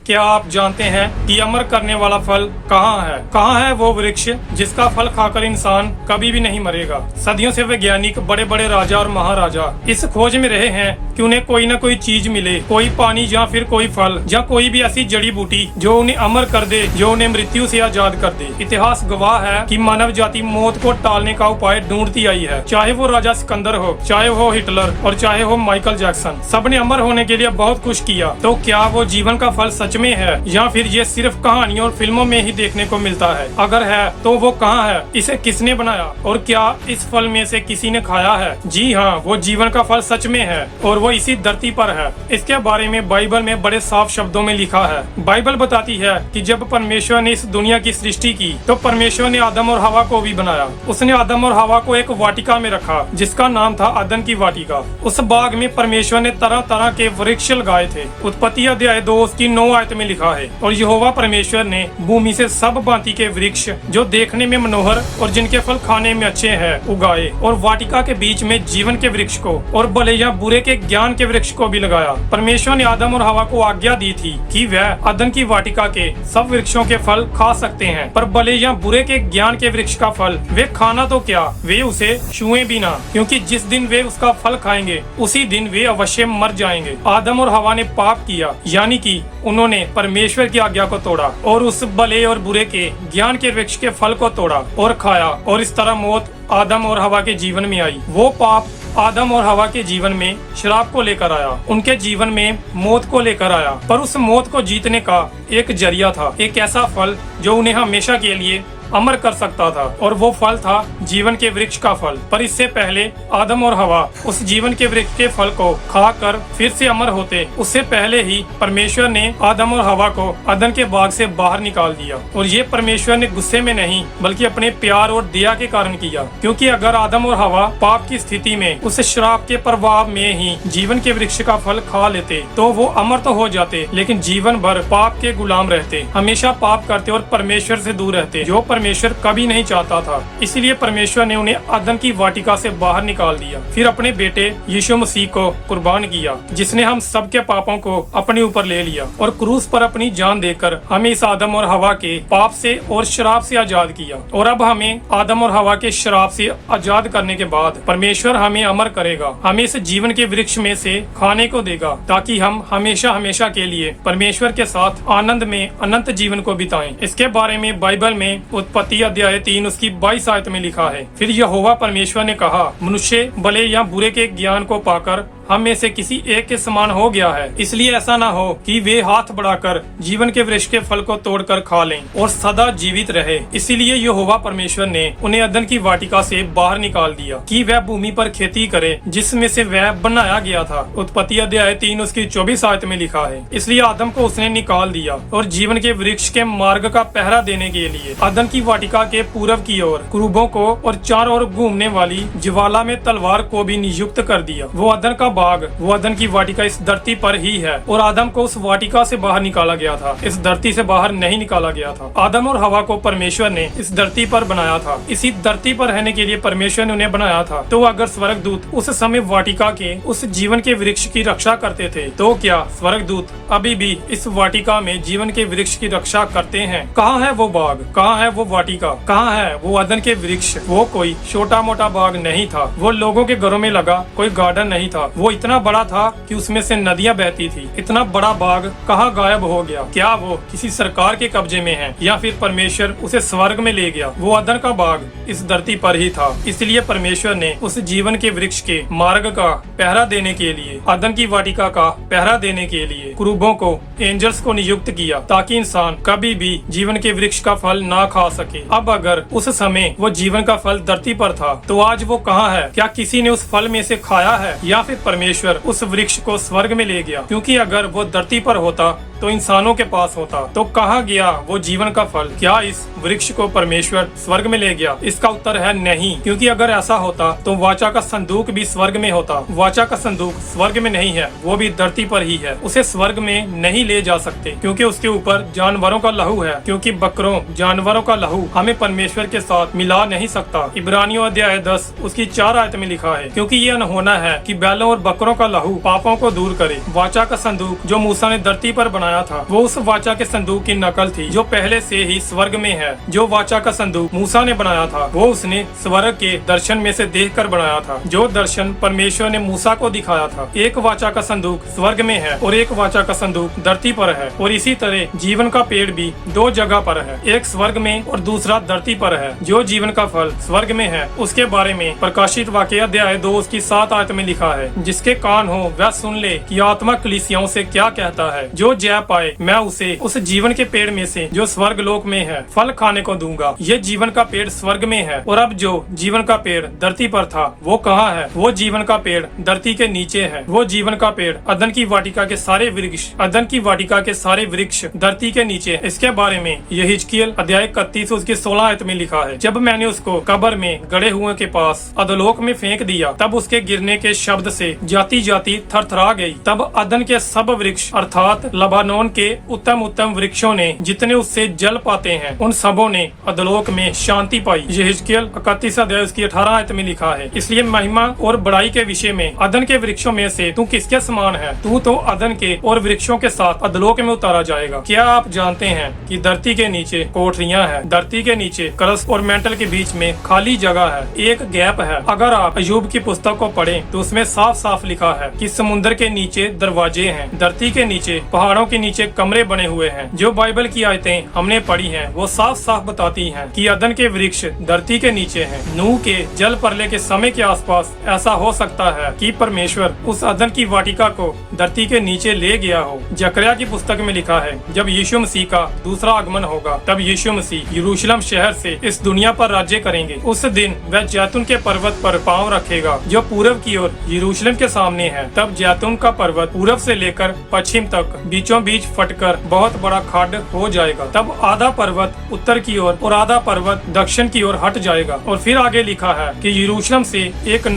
क्या आप जानते हैं कि अमर करने वाला फल कहाँ है? कहाँ है वो वृक्ष जिसका फल खाकर इंसान कभी भी नहीं मरेगा? सदियों से वैज्ञानिक बड़े बड़े राजा और महाराजा इस खोज में रहे हैं कि उन्हें कोई न कोई चीज मिले, कोई पानी या फिर कोई फल या कोई भी ऐसी जड़ी बूटी जो उन्हें अमर कर दे, जो उन्हें मृत्यु से आजाद कर दे। इतिहास गवाह है कि मानव जाति मौत को टालने का उपाय ढूंढती आई है, चाहे वो राजा सिकंदर हो, चाहे वो हिटलर और चाहे हो माइकल जैक्सन। सबने अमर होने के लिए बहुत कुछ किया। तो क्या वो जीवन का फल सच में है या फिर ये सिर्फ कहानियों और फिल्मों में ही देखने को मिलता है? अगर है तो वो कहाँ है? इसे किसने बनाया और क्या इस फल में से किसी ने खाया है? जी हाँ, वो जीवन का फल सच में है और वो इसी धरती पर है। इसके बारे में बाइबल में बड़े साफ शब्दों में लिखा है। बाइबल बताती है कि जब परमेश्वर ने इस दुनिया की सृष्टि की तो परमेश्वर ने आदम और हवा को भी बनाया। उसने आदम और हवा को एक वाटिका में रखा जिसका नाम था अदन की वाटिका। उस बाग में परमेश्वर ने तरह तरह के वृक्ष लगाए थे। उत्पत्ति अध्याय 2 उसकी 9 आयत में लिखा है, और यहोवा परमेश्वर ने भूमि से सब भांति के वृक्ष जो देखने में मनोहर और जिनके फल खाने में अच्छे हैं उगाए, और वाटिका के बीच में जीवन के वृक्ष को और भले या बुरे के ज्ञान के वृक्ष को भी लगाया। परमेश्वर ने आदम और हवा को आज्ञा दी थी कि वह अदन की वाटिका के सब वृक्षों के फल खा सकते हैं, पर भले या बुरे के ज्ञान के वृक्ष का फल वे खाना तो क्या, वे उसे छुए भी ना, क्योंकि जिस दिन वे उसका फल खाएंगे उसी दिन वे अवश्य मर जाएंगे। आदम और हवा ने पाप किया, यानी कि उन्होंने परमेश्वर की आज्ञा को तोड़ा और उस भले और बुरे के ज्ञान के वृक्ष के फल को तोड़ा और खाया, और इस तरह मौत आदम और हवा के जीवन में आई। वो पाप आदम और हवा के जीवन में श्राप को लेकर आया, उनके जीवन में मौत को लेकर आया, पर उस मौत को जीतने का एक जरिया था, एक ऐसा फल जो उन्हें हमेशा के लिए अमर कर सकता था, और वो फल था जीवन के वृक्ष का फल। पर इससे पहले आदम और हवा उस जीवन के वृक्ष के फल को खाकर फिर से अमर होते, उससे पहले ही परमेश्वर ने आदम और हवा को अदन के बाग से बाहर निकाल दिया। और ये परमेश्वर ने गुस्से में नहीं बल्कि अपने प्यार और दया के कारण किया, क्योंकि अगर आदम और हवा पाप की स्थिति में उस श्राप के प्रभाव में ही जीवन के वृक्ष का फल खा लेते तो वो अमर तो हो जाते, लेकिन जीवन भर पाप के गुलाम रहते, हमेशा पाप करते और परमेश्वर से दूर रहते, जो परमेश्वर कभी नहीं चाहता था। इसलिए परमेश्वर ने उन्हें अदन की वाटिका से बाहर निकाल दिया, फिर अपने बेटे यीशु मसीह को कुर्बान किया, जिसने हम सबके पापों को अपने ऊपर ले लिया और क्रूस पर अपनी जान देकर हमें इस आदम और हवा के पाप से और शराब से आजाद किया। और अब हमें आदम और हवा के शराब से आजाद करने के बाद परमेश्वर हमें अमर करेगा, हमें इस जीवन के वृक्ष में से खाने को देगा, ताकि हम हमेशा हमेशा के लिए परमेश्वर के साथ आनंद में अनंत जीवन को बिताएं। इसके बारे में बाइबल में उत्पत्ति अध्याय 3 उसकी 22 आयत में लिखा है, फिर यहोवा परमेश्वर ने कहा, मनुष्य भले या बुरे के ज्ञान को पाकर हम में से किसी एक के समान हो गया है, इसलिए ऐसा ना हो कि वे हाथ बढ़ाकर जीवन के वृक्ष के फल को तोड़कर खा लें और सदा जीवित रहे। इसीलिए यहोवा परमेश्वर ने उन्हें अदन की वाटिका से बाहर निकाल दिया कि वह भूमि पर खेती करे जिसमें से वह बनाया गया था। उत्पत्ति अध्याय 3 उसकी 24 आयत में लिखा है, इसलिए आदम को उसने निकाल दिया और जीवन के वृक्ष के मार्ग का पहरा देने के लिए अदन की वाटिका के पूर्व की ओर क्रूबों को और चारों ओर घूमने वाली ज्वाला में तलवार को भी नियुक्त कर दिया। वो अदन का बाग, वो अदन की वाटिका इस धरती पर ही है, और आदम को उस वाटिका से बाहर निकाला गया था, इस धरती से बाहर नहीं निकाला गया था। आदम और हवा को परमेश्वर ने इस धरती पर बनाया था, इसी धरती पर रहने के लिए परमेश्वर ने उन्हें बनाया था। तो अगर स्वर्गदूत उस समय वाटिका के उस जीवन के वृक्ष की रक्षा करते थे, तो क्या स्वर्गदूत अभी भी इस वाटिका में जीवन के वृक्ष की रक्षा करते हैं? कहाँ है वो बाग, कहाँ है वो वाटिका, कहाँ है वो अदन के वृक्ष? वो कोई छोटा मोटा बाग नहीं था, वो लोगों के घरों में लगा कोई गार्डन नहीं था, वो इतना बड़ा था कि उसमें से नदियां बहती थी। इतना बड़ा बाग कहाँ गायब हो गया? क्या वो किसी सरकार के कब्जे में है या फिर परमेश्वर उसे स्वर्ग में ले गया? वो अदन का बाग इस धरती पर ही था, इसलिए परमेश्वर ने उस जीवन के वृक्ष के मार्ग का पहरा देने के लिए, अदन की वाटिका का पहरा देने के लिए क्रूबों को, एंजल्स को नियुक्त किया, ताकि इंसान कभी भी जीवन के वृक्ष का फल ना खा सके। अब अगर उस समय वो जीवन का फल धरती पर था, तो आज वो कहाँ है? क्या किसी ने उस फल में से खाया है या फिर परमेश्वर उस वृक्ष को स्वर्ग में ले गया? क्योंकि अगर वो धरती पर होता तो इंसानों के पास होता, तो कहाँ गया वो जीवन का फल? क्या इस वृक्ष को परमेश्वर स्वर्ग में ले गया? इसका उत्तर है नहीं, क्योंकि अगर ऐसा होता तो वाचा का संदूक भी स्वर्ग में होता। वाचा का संदूक स्वर्ग में नहीं है, वो भी धरती पर ही है। उसे स्वर्ग में नहीं ले जा सकते, क्योंकि उसके ऊपर जानवरों का लहू है, क्योंकि बकरों जानवरों का लहू हमें परमेश्वर के साथ मिला नहीं सकता। इब्रानियों अध्याय 10 उसकी 4 आयत में लिखा है, क्योंकि ये अनहोना है कि बैलों और बकरों का लहू पापों को दूर करे। वाचा का संदूक जो मूसा ने धरती पर बनाया बनाया था वो उस वाचा के संदूक की नकल थी जो पहले से ही स्वर्ग में है। जो वाचा का संदूक मूसा ने बनाया था वो उसने स्वर्ग के दर्शन में से देखकर बनाया था। जो दर्शन परमेश्वर ने मूसा को दिखाया था। एक वाचा का संदूक स्वर्ग में है और एक वाचा का संदूक धरती पर है। और इसी तरह जीवन का पेड़ भी दो जगह पर है, एक स्वर्ग में और दूसरा धरती पर है। जो जीवन का फल स्वर्ग में है उसके बारे में प्रकाशित वाक्य अध्याय 2 उसकी 7 आयत में लिखा है, जिसके कान हो वह सुन ले कि आत्मा कलीसियाओं से क्या कहता है। जो जय पाए मैं उसे उस जीवन के पेड़ में से जो स्वर्ग लोक में है फल खाने को दूंगा। ये जीवन का पेड़ स्वर्ग में है। और अब जो जीवन का पेड़ धरती पर था वो कहाँ है? वो जीवन का पेड़ धरती के नीचे है। वो जीवन का पेड़ अदन की वाटिका के सारे वृक्ष, अदन की वाटिका के सारे वृक्ष धरती के नीचे। इसके बारे में यहिजकील अध्याय 31 उसकी 16 आयत में लिखा है, जब मैंने उसको कब्र में गड़े हुए के पास अधोलोक में फेंक दिया तब उसके गिरने के शब्द से जाति जाति थरथरा गई। तब अदन के सब वृक्ष अर्थात लबानोन के उत्तम उत्तम वृक्षों ने जितने उससे जल पाते हैं उन सबों ने अधोलोक में शांति पाई। यहिजकील 31 अध्याय उसकी 18 आयत में लिखा है। इसलिए महिमा और बड़ाई के विषय में अदन के वृक्षों में से तू किसके समान है? तू तो अदन के और वृक्षों के साथ अधोलोक में उतारा जाएगा। क्या आप जानते हैं कि धरती के नीचे कोठरियां हैं? धरती के नीचे कलश और मेंटल के बीच में खाली जगह है, एक गैप है। अगर आप अय्यूब की पुस्तक को पढ़ें तो उसमें साफ साफ लिखा है कि समुद्र के नीचे दरवाजे हैं, धरती के नीचे पहाड़ों के नीचे कमरे बने हुए हैं। जो बाइबल की आयतें हमने पढ़ी हैं वो साफ साफ बताती हैं कि अदन के वृक्ष धरती के नीचे हैं। नूह के जल प्रलय के समय के आसपास ऐसा हो सकता है कि परमेश्वर उस अदन की वाटिका को धरती के नीचे ले गया हो। जकरिया की पुस्तक में लिखा है, जब यीशु मसीह का दूसरा आगमन होगा तब यीशु मसीह यरूशलेम शहर से इस दुनिया पर राज्य करेंगे। उस दिन वह जैतून के पर्वत पर पांव रखेगा जो पूरब की ओर यरूशलेम के सामने है। तब जैतून का पर्वत पूरब से लेकर पश्चिम तक बीचों बीच फटकर बहुत बड़ा खड्ड हो जाएगा। तब आधा पर्वत उत्तर की ओर और आधा पर्वत दक्षिण की ओर हट जाएगा। और फिर आगे लिखा है कि यरूशलेम से एक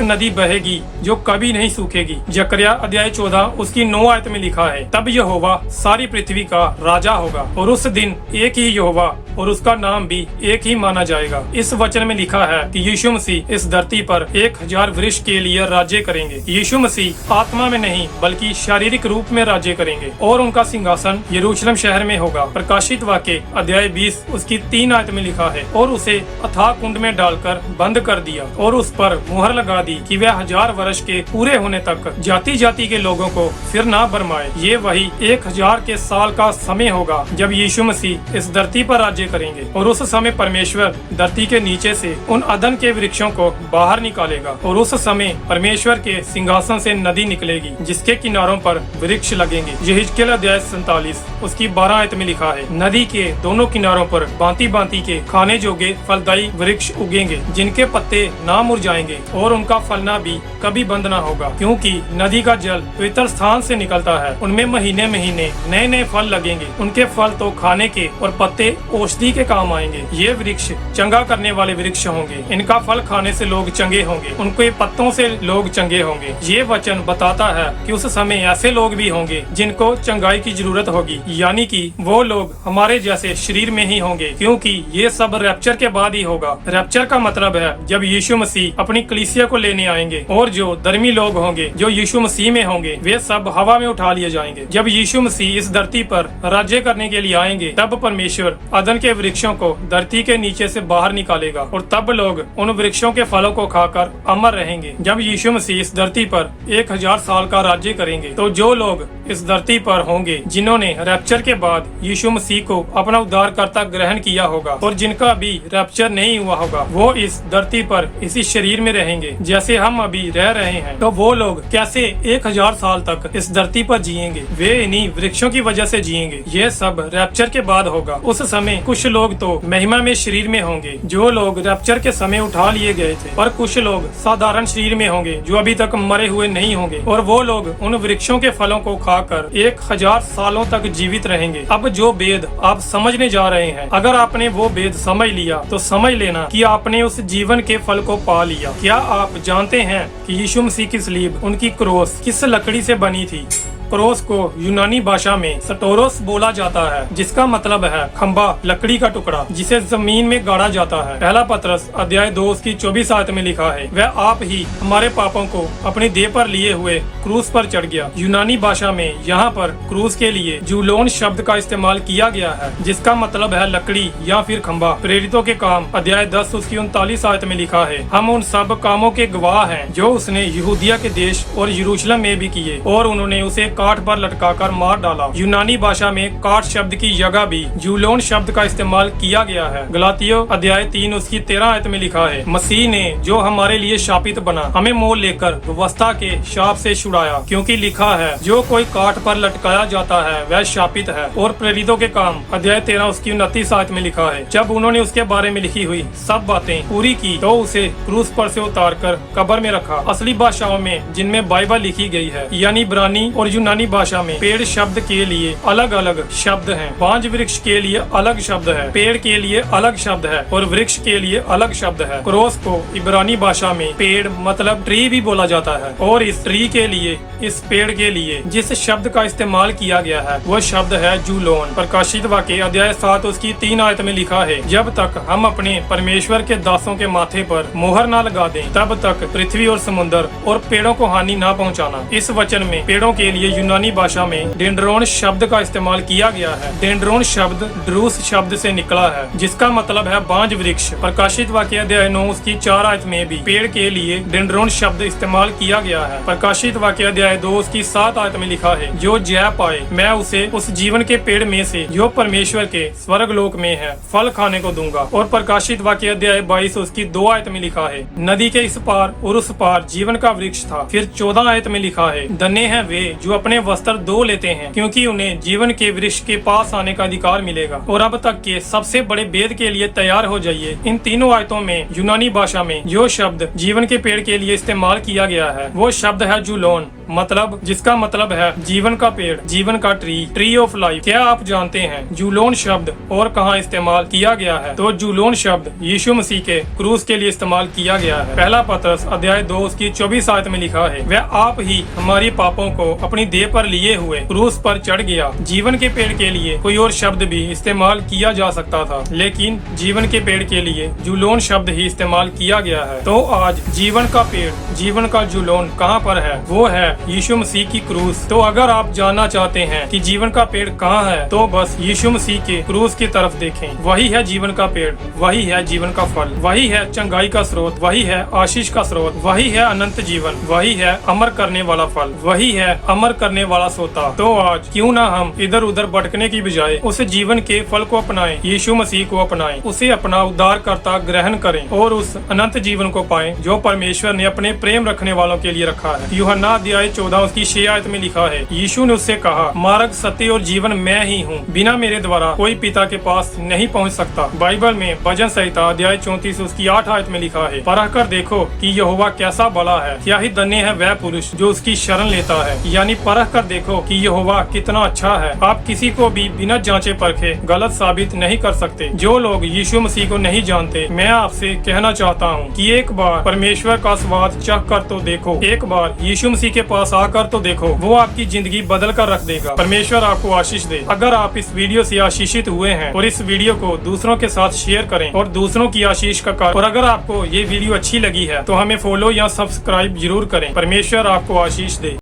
नदी बहेगी जो कभी नहीं सूखेगी। जकरिया अध्याय 14 उसकी 9 आयत में लिखा है, तब यहोवा सारी पृथ्वी का राजा होगा और उस दिन एक ही यहोवा और उसका नाम भी एक ही माना जाएगा। इस वचन में लिखा है कि यीशु मसीह इस धरती पर 1000 वर्ष के लिए राज्य करेंगे। यीशु मसीह आत्मा में नहीं बल्कि शारीरिक रूप में राज्य करेंगे और उनका सिंहासन यरूशलेम शहर में होगा। प्रकाशित वाक्य अध्याय 20 उसकी 3 आयत में लिखा है, और उसे अथाह कुंड में डालकर बंद कर दिया और उस पर मुहर लगा दी कि वह 1000 वर्ष के पूरे होने तक जाति जाति के लोगों को फिर ना भरमाए। ये वही 1000 के साल का समय होगा जब यीशु मसीह इस धरती पर राज्य करेंगे। और उस समय परमेश्वर धरती के नीचे से उन अदन के वृक्षों को बाहर निकालेगा और उस समय परमेश्वर के सिंहासन से नदी निकलेगी जिसके किनारों पर वृक्ष लगेंगे। यहिजकील अध्याय 47 उसकी 12 आयत में लिखा है, नदी के दोनों किनारों पर भांति भांति के खाने जोगे फलदायी वृक्ष उगेंगे जिनके पत्ते ना मुरझाएंगे और उनका फलना भी कभी बंद ना होगा, क्योंकि नदी का जल पवित्र स्थान से निकलता है। उनमें महीने महीने नए नए फल लगेंगे। उनके फल तो खाने के और पत्ते औषधि के काम आएंगे। ये वृक्ष चंगा करने वाले वृक्ष होंगे। इनका फल खाने से लोग चंगे होंगे, उनके पत्तों से लोग चंगे होंगे। ये वचन बताता है कि उस समय ऐसे लोग भी होंगे जिनको चंगाई की जरूरत होगी, यानी कि वो लोग हमारे जैसे शरीर में ही होंगे, क्योंकि ये सब रैप्चर के बाद ही होगा। रैप्चर का मतलब है जब यीशु मसीह अपनी कलीसिया को लेने आएंगे और जो धर्मी लोग होंगे जो यीशु मसीह में होंगे वे सब हवा में उठा लिए जाएंगे। जब यीशु मसीह इस धरती पर राज्य करने के लिए आएंगे तब परमेश्वर अदन के वृक्षों को धरती के नीचे से बाहर निकालेगा और तब लोग उन वृक्षों के फलों को खाकर अमर रहेंगे। जब यीशु मसीह इस धरती पर 1000 साल का राज्य करेंगे तो जो लोग इस धरती पर होंगे जिन्होंने रैप्चर के बाद यीशु मसीह को अपना उद्धारकर्ता ग्रहण किया होगा और जिनका भी रैप्चर नहीं हुआ होगा वो इस धरती पर इसी शरीर में रहेंगे जैसे हम अभी रह रहे हैं। तो वो लोग कैसे 1000 साल तक इस धरती पर जिएंगे? वे इन्हीं वृक्षों की वजह से जिएंगे। ये सब रैप्चर के बाद होगा। उस समय कुछ लोग तो महिमा में शरीर में होंगे जो लोग रैप्चर के समय उठा लिए गए थे, और कुछ लोग साधारण शरीर में होंगे जो अभी तक मरे हुए नहीं होंगे, और वो लोग उन वृक्षों के फलों को खाकर 1000 सालों तक जीवित रहेंगे। अब जो भेद आप समझने जा रहे हैं, अगर आपने वो भेद समझ लिया तो समझ लेना कि आपने उस जीवन के फल को पा लिया। क्या आप जानते हैं कि यीशु मसीह की सलीब, उनकी क्रोस किस लकड़ी से बनी थी? क्रॉस को यूनानी भाषा में स्टोरोस बोला जाता है, जिसका मतलब है खंबा, लकड़ी का टुकड़ा जिसे जमीन में गाड़ा जाता है। पहला पतरस अध्याय 2 उसकी 24 आयत में लिखा है, वह आप ही हमारे पापों को अपने देह पर लिए हुए क्रूस पर चढ़ गया। यूनानी भाषा में यहाँ पर क्रूस के लिए जूलोन शब्द का इस्तेमाल किया गया है, जिसका मतलब है लकड़ी या फिर खंबा। प्रेरितों के काम अध्याय 10 उसकी 39 आयत में लिखा है, हम उन सब कामों के गवाह हैं जो उसने यहूदिया के देश और यरूशलेम में भी किए, और उन्होंने उसे काठ पर लटकाकर मार डाला। यूनानी भाषा में काठ शब्द की जगह भी जूलोन शब्द का इस्तेमाल किया गया है। गलातियों अध्याय 3 उसकी 13 आयत में लिखा है, मसीह ने जो हमारे लिए शापित बना हमें मोल लेकर व्यवस्था के शाप से छुड़ाया, क्योंकि लिखा है जो कोई काठ पर लटकाया जाता है वह शापित है। और प्रेरितों के काम अध्याय 13 उसकी 29 आयत में लिखा है, जब उन्होंने उसके बारे में लिखी हुई सब बातें पूरी की तो उसे क्रूस पर से उतारकर कब्र में रखा। असली भाषाओं में जिनमें बाइबल लिखी गई है, यानी इब्रानी और यूनानी भाषा में पेड़ शब्द के लिए अलग अलग शब्द हैं। बांज वृक्ष के लिए अलग शब्द है, पेड़ के लिए अलग शब्द है और वृक्ष के लिए अलग शब्द है। क्रॉस को इब्रानी भाषा में पेड़ मतलब ट्री भी बोला जाता है, और इस ट्री के लिए, इस पेड़ के लिए जिस शब्द का इस्तेमाल किया गया है वह शब्द है जूलोन। प्रकाशित वाक्य अध्याय 7 उसकी 3 आयत में लिखा है, जब तक हम अपने परमेश्वर के दासों के माथे पर मोहर न लगा दें तब तक पृथ्वी और समुद्र और पेड़ों को हानि न पहुंचाना। इस वचन में पेड़ों के लिए यूनानी भाषा में डेंड्रोन शब्द का इस्तेमाल किया गया है। डेंड्रोन शब्द ड्रूस शब्द से निकला है, जिसका मतलब है बांज वृक्ष। प्रकाशित वाक्य अध्याय 9 उसकी 4 आयत में भी पेड़ के लिए डेंड्रोन शब्द इस्तेमाल किया गया है। प्रकाशित वाक्य अध्याय 2 उसकी 7 आयत में लिखा है, जो जय पाए मैं उसे उस जीवन के पेड़ में से जो परमेश्वर के स्वर्ग लोक में है फल खाने को दूंगा। और प्रकाशित वाक्य अध्याय 22 उसकी 2 आयत में लिखा है, नदी के इस पार और उस पार जीवन का वृक्ष था। फिर 14 आयत में लिखा है, धन्य हैं वे जो अपने वस्त्र धो लेते हैं, क्योंकि उन्हें जीवन के वृक्ष के पास आने का अधिकार मिलेगा। और अब तक के सबसे बड़े भेद के लिए तैयार हो जाइए। इन तीनों आयतों में यूनानी भाषा में जो शब्द जीवन के पेड़ के लिए इस्तेमाल किया गया है वो शब्द है जूलोन, मतलब जिसका मतलब है जीवन का पेड़, जीवन का ट्री ऑफ लाइफ। क्या आप जानते हैं जूलोन शब्द और कहाँ इस्तेमाल किया गया है? तो जूलोन शब्द यीशु मसीह के क्रूस के लिए इस्तेमाल किया गया है। पहला पतरस अध्याय 2 उसकी 24 आयत में लिखा है, वह आप ही हमारी पापों को अपनी देह पर लिए हुए क्रूस पर चढ़ गया। जीवन के पेड़ के लिए कोई और शब्द भी इस्तेमाल किया जा सकता था, लेकिन जीवन के पेड़ के लिए जूलोन शब्द ही इस्तेमाल किया गया है। तो आज जीवन का पेड़, जीवन का जूलोन कहाँ पर है? वो है यीशु मसीह की क्रूस। तो अगर आप जानना चाहते हैं कि जीवन का पेड़ कहाँ है, तो बस यीशु मसीह के क्रूस की तरफ देखें। वही है जीवन का पेड़, वही है जीवन का फल, वही है चंगाई का स्रोत, वही है आशीष का स्रोत, वही है अनंत जीवन, वही है अमर करने वाला फल, वही है अमर करने वाला सोता। तो आज क्यों ना हम इधर उधर भटकने की बजाय उस जीवन के फल को अपनाएं, यीशु मसीह को अपनाएं, उसे अपना उद्धारकर्ता ग्रहण करें और उस अनंत जीवन को पाएं जो परमेश्वर ने अपने प्रेम रखने वालों के लिए रखा है। यूहन्ना अध्याय 14 उसकी 6 आयत में लिखा है, यीशु ने उससे कहा, मार्ग, सत्य और जीवन मैं ही हूँ, बिना मेरे द्वारा कोई पिता के पास नहीं पहुँच सकता। बाइबल में भजन संहिता अध्याय 34 उसकी 8 आयत में लिखा है, परख कर देखो कि यहोवा कैसा भला है, क्या ही धन्य है वह पुरुष जो उसकी शरण लेता है। यानी परख कर देखो कि यहोवा कितना अच्छा है। आप किसी को भी बिना जांचे परखे गलत साबित नहीं कर सकते। जो लोग यीशु मसीह को नहीं जानते, मैं आपसे कहना चाहता हूँ कि एक बार परमेश्वर का स्वाद चख कर तो देखो, एक बार यीशु मसीह के पास आकर तो देखो, वो आपकी जिंदगी बदल कर रख देगा। परमेश्वर आपको आशीष दे। अगर आप इस वीडियो से आशीषित हुए हैं और इस वीडियो को दूसरों के साथ शेयर करें और दूसरों की आशीष का कार्य। और अगर आपको ये वीडियो अच्छी लगी है तो हमें फॉलो या सब्सक्राइब जरूर करें। परमेश्वर आपको आशीष दे।